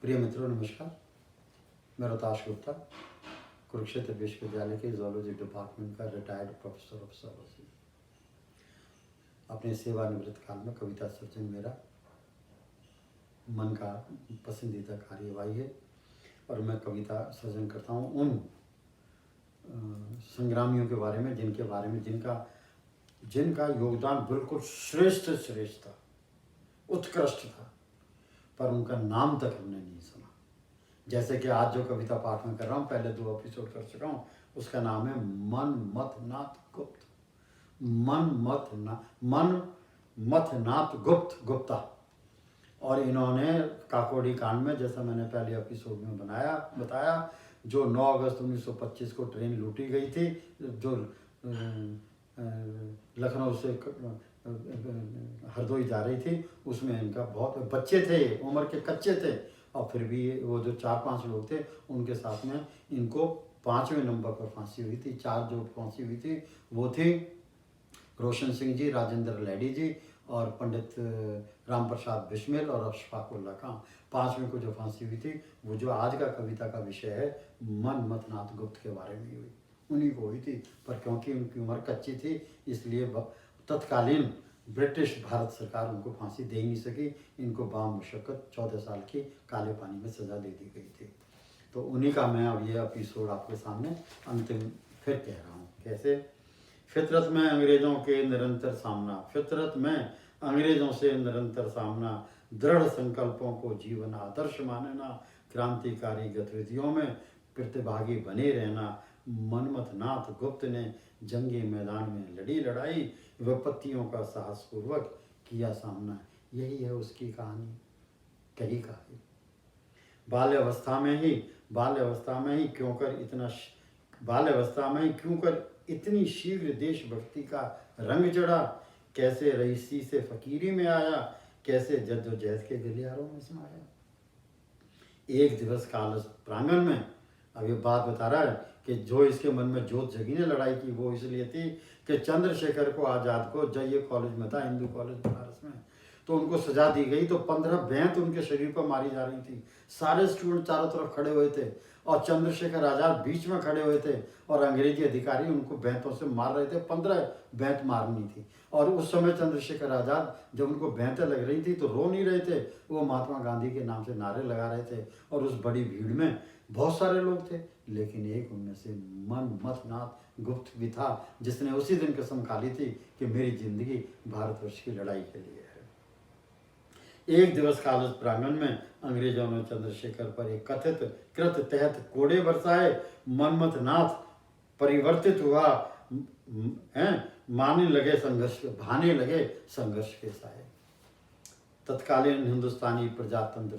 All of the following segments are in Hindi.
प्रिय मित्रों, नमस्कार। मैं रोहताश गुप्ता, कुरुक्षेत्र विश्वविद्यालय के जूलॉजी डिपार्टमेंट का रिटायर्ड प्रोफेसर ऑफ जोलॉजी। अपने सेवानिवृत्त काल में कविता सर्जन मेरा मन का पसंदीदा कार्यवाही है और मैं कविता सर्जन करता हूँ उन संग्रामियों के बारे में जिनका योगदान बिल्कुल श्रेष्ठ था, उत्कृष्ट था, पर उनका नाम तक हमने नहीं सुना। जैसे कि आज जो कविता पाठ में कर रहा हूँ, पहले 2 एपिसोड कर चुका हूँ, उसका नाम है मनमथनाथ गुप्त। मनमथनाथ गुप्ता। और इन्होंने काकोड़ी कांड में, जैसा मैंने पहले एपिसोड में बताया, जो 9 अगस्त 1925 को ट्रेन लूटी गई थी, जो लखनऊ से हरदोई जा रही थी, उसमें इनका बहुत बच्चे थे, उम्र के कच्चे थे, और फिर भी वो जो 4-5 लोग थे उनके साथ में इनको 5वें नंबर पर फांसी हुई थी। 4 जो फांसी हुई थी वो थी रोशन सिंह जी, राजेंद्र लैडी जी और पंडित राम प्रसाद बिस्मिल और अशफाक उल्ला खां। 5वें को जो फांसी हुई थी वो जो आज का कविता का विषय है, मनमथनाथ गुप्त के बारे में हुई, उन्हीं को हुई थी। पर क्योंकि उनकी उम्र कच्ची थी, इसलिए तत्कालीन ब्रिटिश भारत सरकार उनको फांसी दे ही नहीं सकी। इनको बामुशक्कत 14 साल की काले पानी में सज़ा दे दी गई थी। तो उन्हीं का मैं अब ये एपिसोड आपके सामने अंतिम फिर कह रहा हूँ। कैसे? फितरत में अंग्रेज़ों के निरंतर सामना, फितरत में अंग्रेज़ों से निरंतर सामना, दृढ़ संकल्पों को जीवन आदर्श मानना, क्रांतिकारी गतिविधियों में प्रतिभागी बने रहना। मनमथनाथ गुप्त ने जंगी मैदान में लड़ी लड़ाई, विपत्तियों का साहसपूर्वक किया सामना। यही है उसकी कहानी, कही कहानी। बाल्यावस्था में ही क्योंकर इतनी शीघ्र देशभक्ति का रंग चढ़ा। कैसे रईसी से फकीरी में आया, कैसे जद्दोजहद के गलियारों में समाया। एक दिवस कॉलेज प्रांगण में, अब ये बात बता रहा है कि जो इसके मन में जोत जगी ने लड़ाई की, वो इसलिए थी कि चंद्रशेखर को आज़ाद को, जब ये कॉलेज में था, हिंदू कॉलेज बनारस में, तो उनको सजा दी गई। तो 15 बैंत उनके शरीर पर मारी जा रही थी। सारे स्टूडेंट चारों तरफ खड़े हुए थे और चंद्रशेखर आज़ाद बीच में खड़े हुए थे और अंग्रेजी अधिकारी उनको बैंतों से मार रहे थे। 15 बैंत मारनी थी। और उस समय चंद्रशेखर आज़ाद जब उनको बैंतें लग रही थी तो रो नहीं रहे थे, वो महात्मा गांधी के नाम से नारे लगा रहे थे। और उस बड़ी भीड़ में बहुत सारे लोग थे, लेकिन एक उनमें से मनमथनाथ गुप्त भी था, जिसने उसी दिन कसम खा ली थी कि मेरी जिंदगी भारतवर्ष की लड़ाई के लिए है। एक दिवस कॉलेज प्रांगण में अंग्रेजों ने चंद्रशेखर पर एक कथित कृत तहत कोड़े बरसाए। मनमथनाथ परिवर्तित हुआ, भाने लगे संघर्ष के साए। तत्कालीन हिंदुस्तानी प्रजातंत्र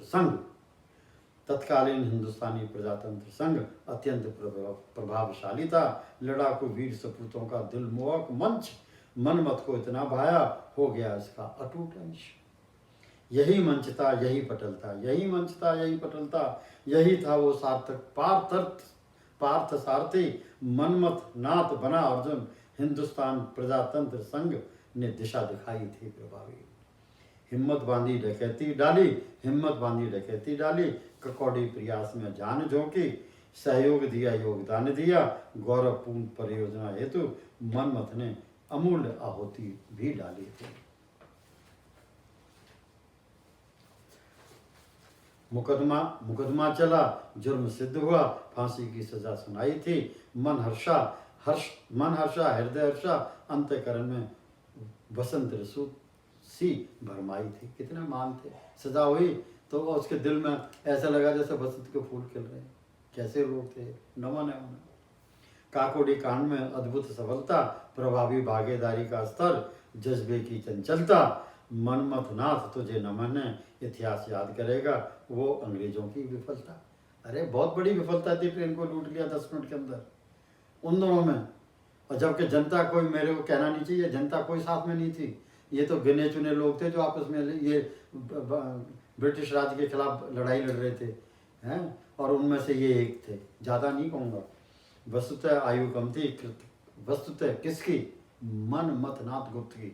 संघ अत्यंत प्रभावशाली था। लड़ाकू वीर सपूतों का दिलमोहक मंच मनमत को इतना भाया, हो गया इसका अटूट अंश। यही मंच था, यही पटल था, यही था वो सार्थक पार्थ सारथी। मनमथ नाथ बना अर्जुन, हिंदुस्तान प्रजातंत्र संघ ने दिशा दिखाई थी प्रभावी। हिम्मत बांधी डकैती डाली, ककौड़ी प्रयास में जान झोंकी। सहयोग दिया, योगदान दिया, गौरवपूर्ण परियोजना हेतु मनमथ ने अमूल्य आहुति भी डाली थी। मुकदमा चला, जुर्म सिद्ध हुआ, फांसी की सजा सुनाई थी। मन हर्षा, हृदय हर्षा, अंतःकरण में बसंत ऋतु सी भरमाई थी। कितने मान थे। सजा हुई तो उसके दिल में ऐसा लगा जैसे बसंत के फूल खिल रहे हैं। कैसे लोग थे, नमन है उन्हें। काकोड़ी कांड में अद्भुत सफलता, प्रभावी भागीदारी का स्तर, जज्बे की चंचलता। मनमथनाथ तुझे नमन है, इतिहास याद करेगा वो अंग्रेजों की विफलता। अरे बहुत बड़ी विफलता थी, ट्रेन को लूट लिया 10 मिनट के अंदर उन दोनों में। और जबकि जनता कोई, मेरे को कहना नहीं चाहिए, जनता कोई साथ में नहीं थी। ये तो गिने चुने लोग थे जो आपस में ये ब्रिटिश राज के खिलाफ लड़ाई लड़ रहे थे, हैं, और उनमें से ये एक थे। ज़्यादा नहीं कहूँगा। वस्तुतः आयु कम थी, वस्तुतः किसकी? मनमथनाथ गुप्त की।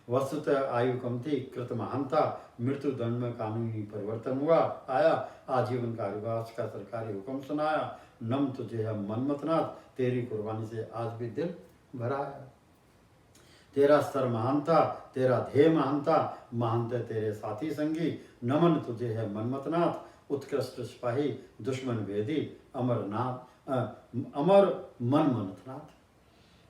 वस्तुतः आयु कम थी, कृत महानता, मृत्यु दंड में कानूनी परिवर्तन हुआ आया, आजीवन कारावास का सरकारी हुक्म सुनाया। नम तुझे है मनमतनाथ, तेरी कुर्बानी से आज भी दिल भरा है। तेरा स्तर महान था, तेरा ध्येय महान था, महान थे तेरे साथी संगी। नमन तुझे है मनमतनाथ, उत्कृष्ट सिपाही, दुश्मन भेदी, अमर मन मनथनाथ।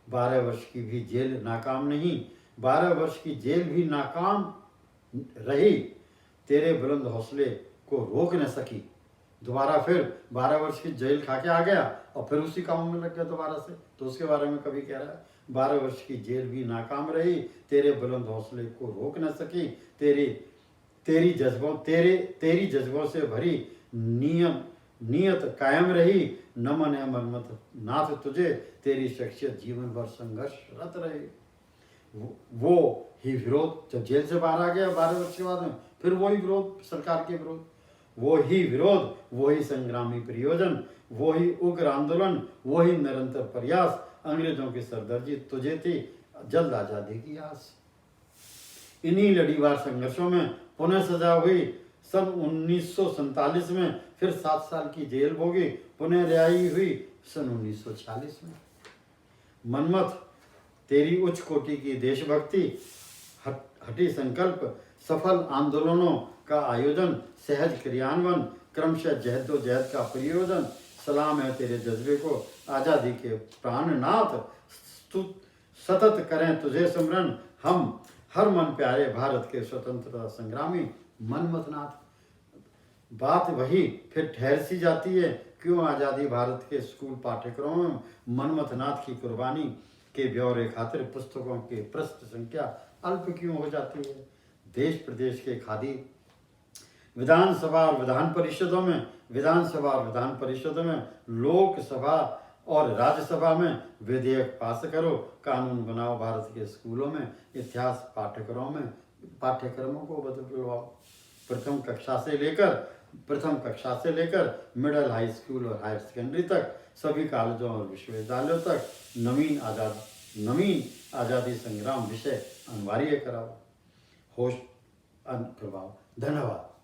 12 वर्ष की भी जेल नाकाम नहीं, 12 वर्ष की जेल भी नाकाम रही, तेरे बुलंद हौसले को रोक न सकी। दोबारा फिर 12 वर्ष की जेल खा के आ गया और फिर उसी काम में लग गया दोबारा से। तो उसके बारे में कभी कह रहा है 12 वर्ष की जेल भी नाकाम रही, तेरे बुलंद हौसले को रोक न सकी। तेरी जज्बों से भरी नियत कायम रही। नमन है मनमत नाथ तुझे, तेरी शख्सियत जीवन भर संघर्षरत रही। वो ही विरोध, जब जेल से बाहर आ गया 12 वर्ष के बाद में, फिर वही विरोध, सरकार के विरोध, वो ही विरोध, वही संग्रामी प्रयोजन, वही उग्र आंदोलन, वही निरंतर प्रयास। अंग्रेजों की सरदर्दी तुझे थी, जल्द आजादी की आस। इन्हीं लड़ीवार संघर्षों में पुनः सजा हुई सन 1947 में, फिर 7 साल की जेल भोगी, पुनः रिहाई हुई सन 1946 में। मनमथ, तेरी उच्च कोटि की देशभक्ति, हठी संकल्प, सफल आंदोलनों का आयोजन, सहज क्रियान्वयन, क्रमशः जहदोजहद का प्रयोजन, सलाम है तेरे जज्बे को, आज़ादी के प्राणनाथ। सतत करें तुझे सिमरन हम, हर मन प्यारे भारत के स्वतंत्रता संग्रामी मनमथनाथ। बात वही फिर ठहर सी जाती है, क्यों आज़ादी भारत के स्कूल पाठ्यक्रमों में मनमथनाथ की कुर्बानी के ब्यौरे खातिर पुस्तकों की पृष्ठ संख्या अल्प क्यों हो जाती है। देश प्रदेश के खादी विधानसभा और विधान परिषदों में, लोकसभा और राज्यसभा में विधेयक पास करो, कानून बनाओ, भारत के स्कूलों में इतिहास पाठ्यक्रमों को बदलवाओ। प्रथम कक्षा से लेकर मिडिल हाई स्कूल और हायर सेकेंडरी तक, सभी कॉलेजों और विश्वविद्यालयों तक नवीन आज़ादी संग्राम विषय अनिवार्य कराओ। होश प्रभाव। धन्यवाद।